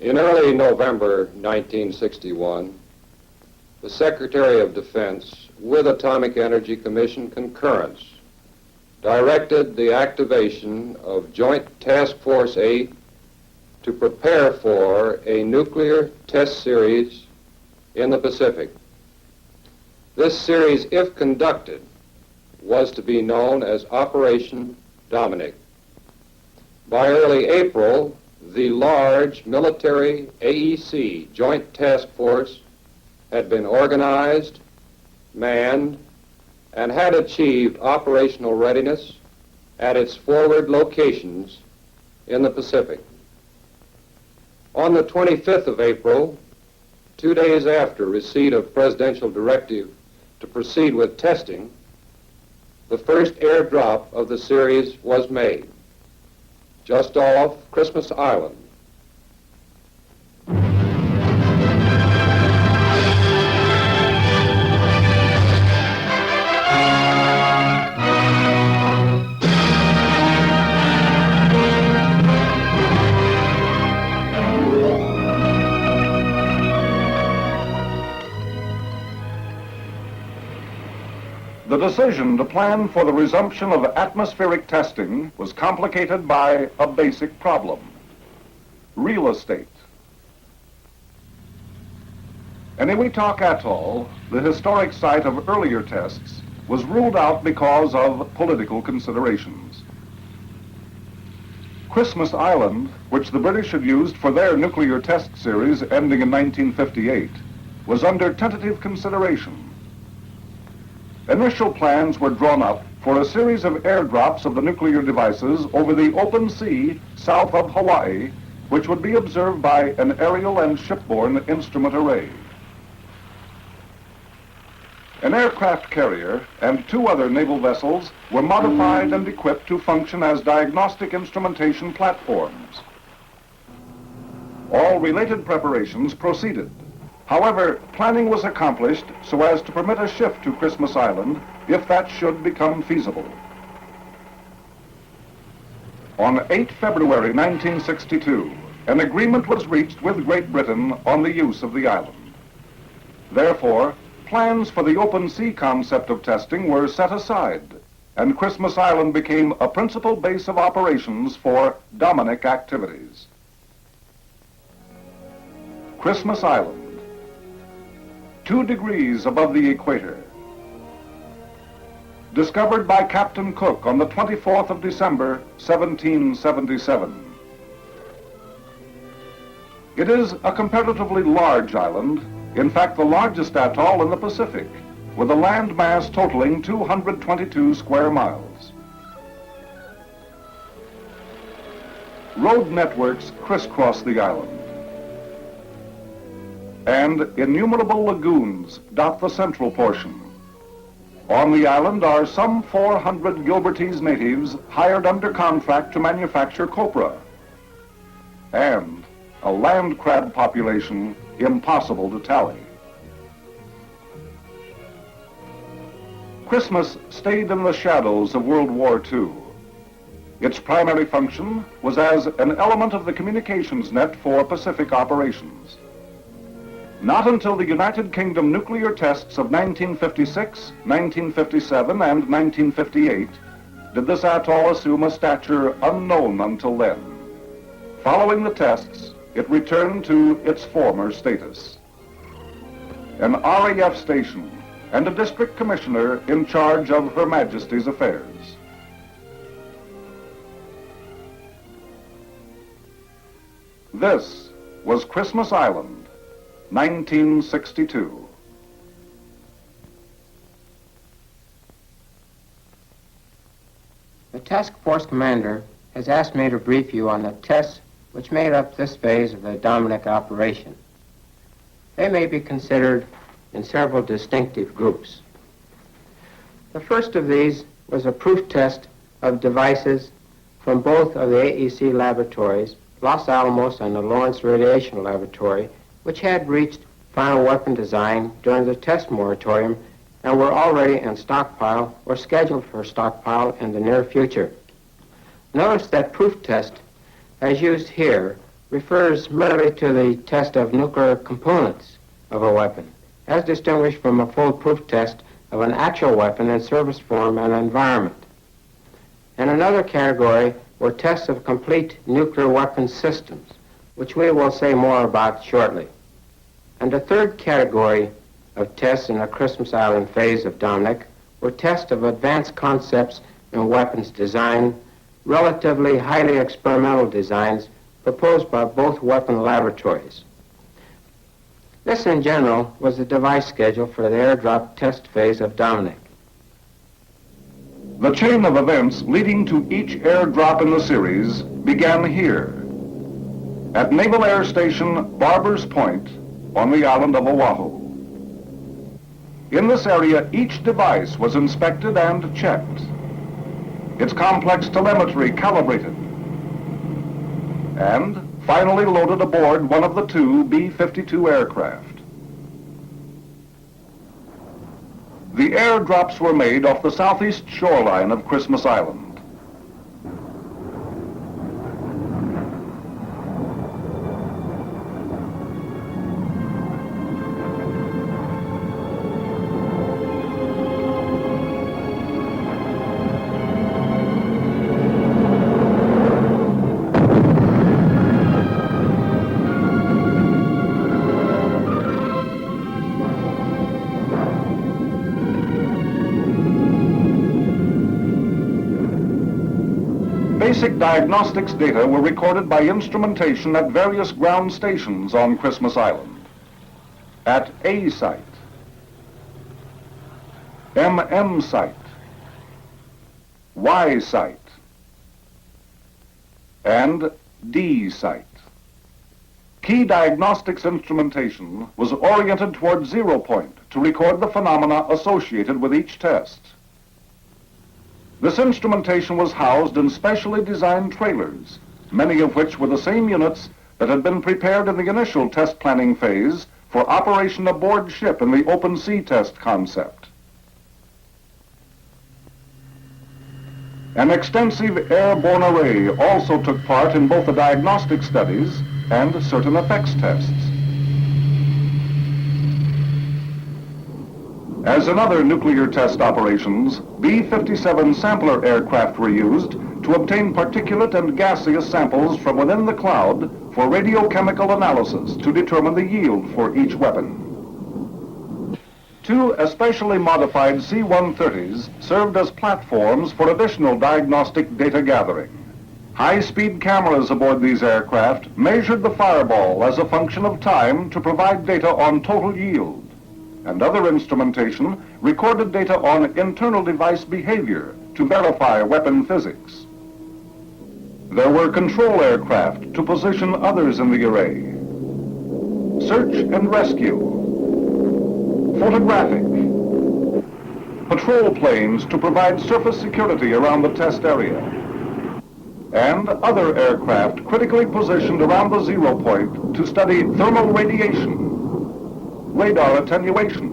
In early November 1961, the Secretary of Defense, with Atomic Energy Commission concurrence, directed the activation of Joint Task Force 8 to prepare for a nuclear test series in the Pacific. This series, if conducted, was to be known as Operation Dominic. By early April, the large military AEC Joint Task Force had been organized, manned, and had achieved operational readiness at its forward locations in the Pacific. On the 25th of April, 2 days after receipt of presidential directive to proceed with testing, the first airdrop of the series was made, just off Christmas Island. The decision to plan for the resumption of atmospheric testing was complicated by a basic problem: real estate. Eniwetok Atoll, the historic site of earlier tests, was ruled out because of political considerations. Christmas Island, which the British had used for their nuclear test series ending in 1958, was under tentative consideration. Initial plans were drawn up for a series of airdrops of the nuclear devices over the open sea south of Hawaii, which would be observed by an aerial and shipborne instrument array. An aircraft carrier and 2 other naval vessels were modified and equipped to function as diagnostic instrumentation platforms. All related preparations proceeded. However, planning was accomplished so as to permit a shift to Christmas Island if that should become feasible. On 8 February 1962, an agreement was reached with Great Britain on the use of the island. Therefore, plans for the open sea concept of testing were set aside, and Christmas Island became a principal base of operations for Dominic activities. Christmas Island, 2 degrees above the equator. Discovered by Captain Cook on the 24th of December, 1777. It is a comparatively large island, in fact the largest atoll in the Pacific, with a land mass totaling 222 square miles. Road networks crisscross the island, and innumerable lagoons dot the central portion. On the island are some 400 Gilbertese natives hired under contract to manufacture copra, and a land crab population impossible to tally. Christmas stayed in the shadows of World War II. Its primary function was as an element of the communications net for Pacific operations. Not until the United Kingdom nuclear tests of 1956, 1957, and 1958 did this atoll assume a stature unknown until then. Following the tests, it returned to its former status. An RAF station and a district commissioner in charge of Her Majesty's affairs. This was Christmas Island, 1962. The task force commander has asked me to brief you on the tests which made up this phase of the Dominic operation. They may be considered in several distinctive groups. The first of these was a proof test of devices from both of the AEC laboratories, Los Alamos and the Lawrence Radiation Laboratory, which had reached final weapon design during the test moratorium and were already in stockpile or scheduled for stockpile in the near future. Notice that proof test as used here refers merely to the test of nuclear components of a weapon, as distinguished from a foolproof test of an actual weapon in service form and environment. And another category were tests of complete nuclear weapon systems, which we will say more about shortly. And the third category of tests in the Christmas Island phase of Dominic were tests of advanced concepts in weapons design, relatively highly experimental designs proposed by both weapon laboratories. This, in general, was the device schedule for the airdrop test phase of Dominic. The chain of events leading to each airdrop in the series began here, at Naval Air Station Barbers Point on the island of Oahu. In this area, each device was inspected and checked, its complex telemetry calibrated, and finally loaded aboard one of the two B-52 aircraft. The airdrops were made off the southeast shoreline of Christmas Island. Basic diagnostics data were recorded by instrumentation at various ground stations on Christmas Island. At A site, MM site, Y site, and D site. Key diagnostics instrumentation was oriented toward 0 point to record the phenomena associated with each test. This instrumentation was housed in specially designed trailers, many of which were the same units that had been prepared in the initial test planning phase for operation aboard ship in the open sea test concept. An extensive airborne array also took part in both the diagnostic studies and certain effects tests. As in other nuclear test operations, B-57 sampler aircraft were used to obtain particulate and gaseous samples from within the cloud for radiochemical analysis to determine the yield for each weapon. Two especially modified C-130s served as platforms for additional diagnostic data gathering. High-speed cameras aboard these aircraft measured the fireball as a function of time to provide data on total yield, and other instrumentation recorded data on internal device behavior to verify weapon physics. There were control aircraft to position others in the array, search and rescue, photographic, patrol planes to provide surface security around the test area, and other aircraft critically positioned around the 0 point to study thermal radiation, radar attenuation,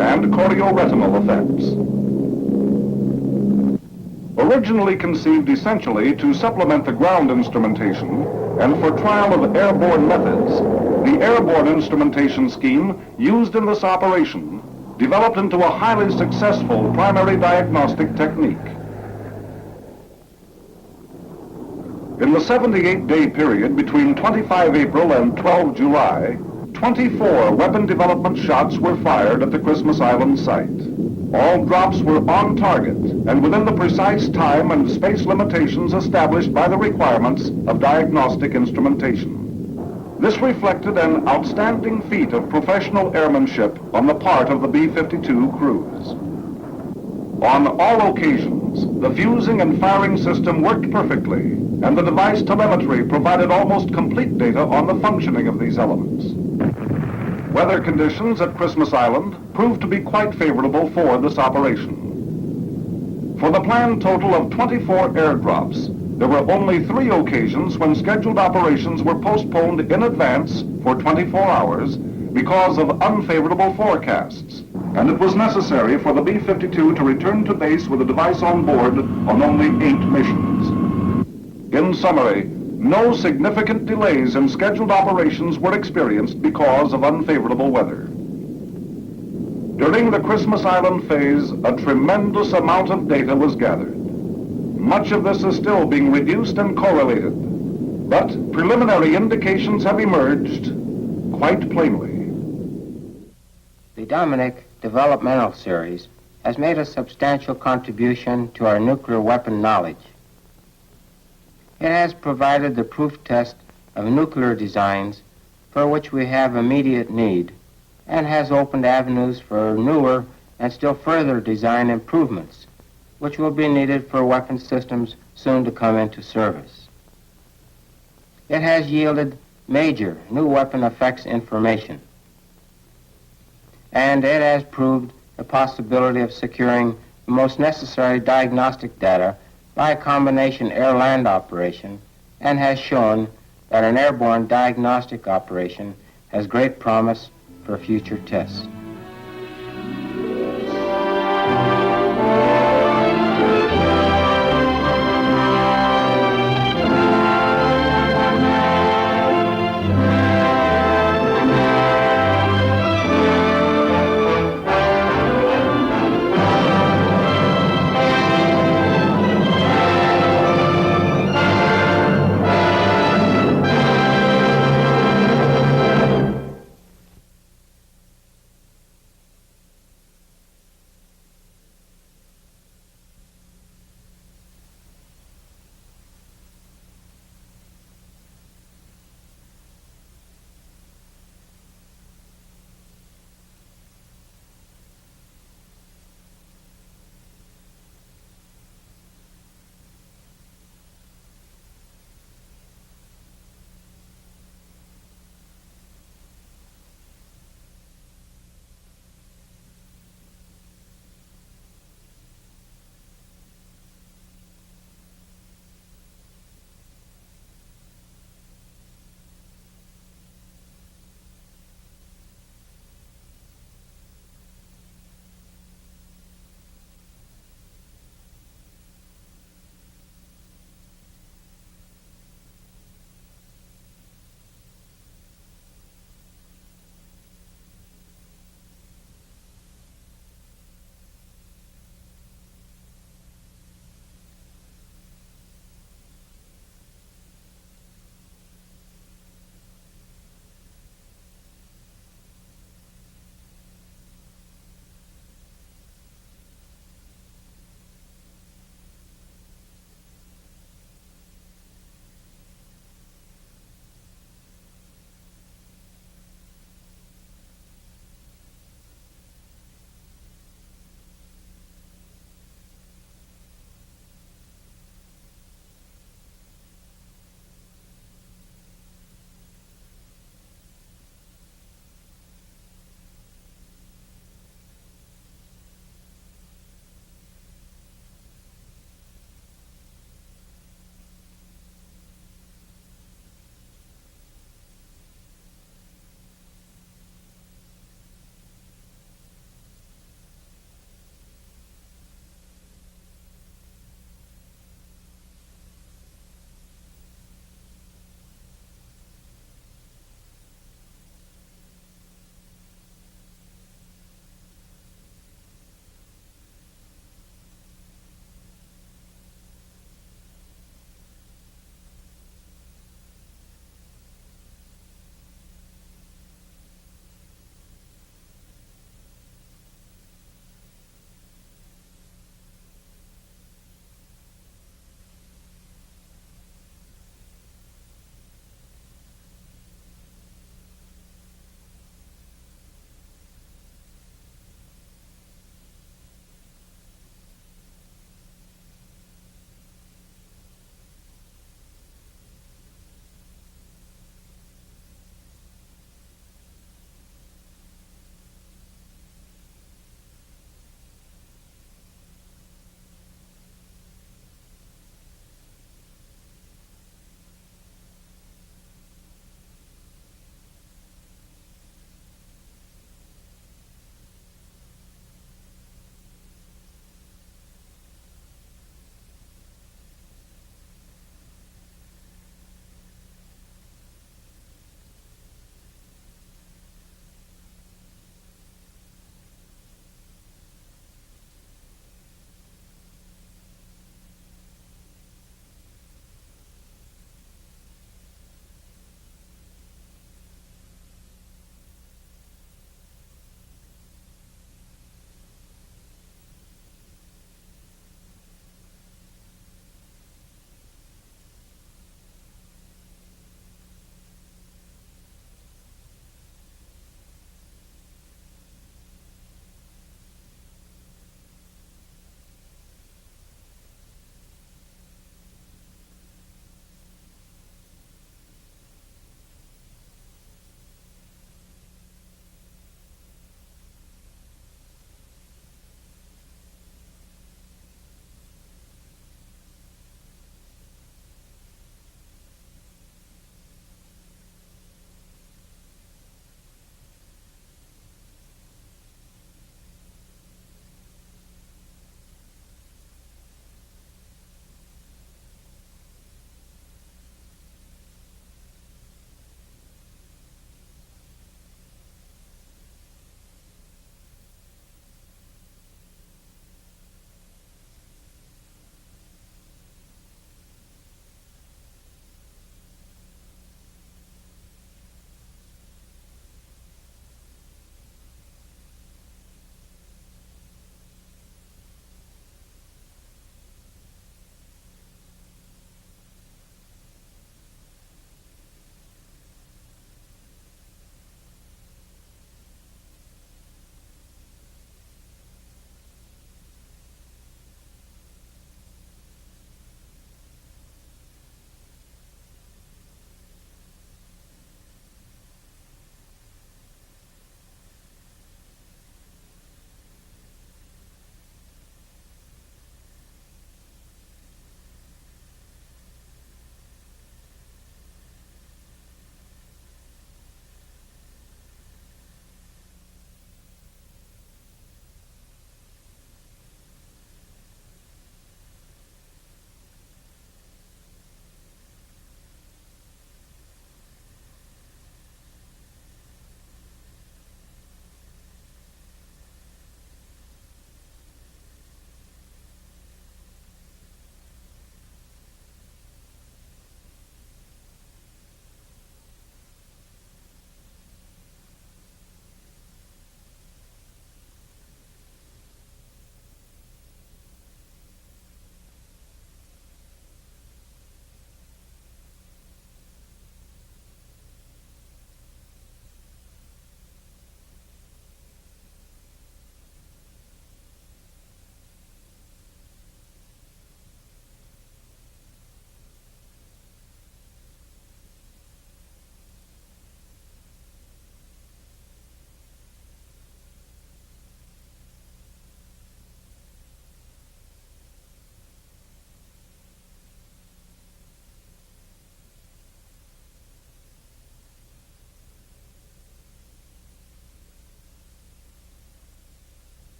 and chorioretinal effects. Originally conceived essentially to supplement the ground instrumentation and for trial of airborne methods, the airborne instrumentation scheme used in this operation developed into a highly successful primary diagnostic technique. In the 78-day period between 25 April and 12 July, 24 weapon development shots were fired at the Christmas Island site. All drops were on target and within the precise time and space limitations established by the requirements of diagnostic instrumentation. This reflected an outstanding feat of professional airmanship on the part of the B-52 crews. On all occasions, the fusing and firing system worked perfectly, and the device telemetry provided almost complete data on the functioning of these elements. Weather conditions at Christmas Island proved to be quite favorable for this operation. For the planned total of 24 airdrops, there were only 3 occasions when scheduled operations were postponed in advance for 24 hours because of unfavorable forecasts, and it was necessary for the B-52 to return to base with a device on board on only 8 missions. In summary, no significant delays in scheduled operations were experienced because of unfavorable weather. During the Christmas Island phase, a tremendous amount of data was gathered. Much of this is still being reduced and correlated, but preliminary indications have emerged quite plainly. The Dominic Developmental Series has made a substantial contribution to our nuclear weapon knowledge. It has provided the proof test of nuclear designs for which we have immediate need, and has opened avenues for newer and still further design improvements, which will be needed for weapon systems soon to come into service. It has yielded major new weapon effects information, and it has proved the possibility of securing the most necessary diagnostic data by a combination air-land operation, and has shown that an airborne diagnostic operation has great promise for future tests.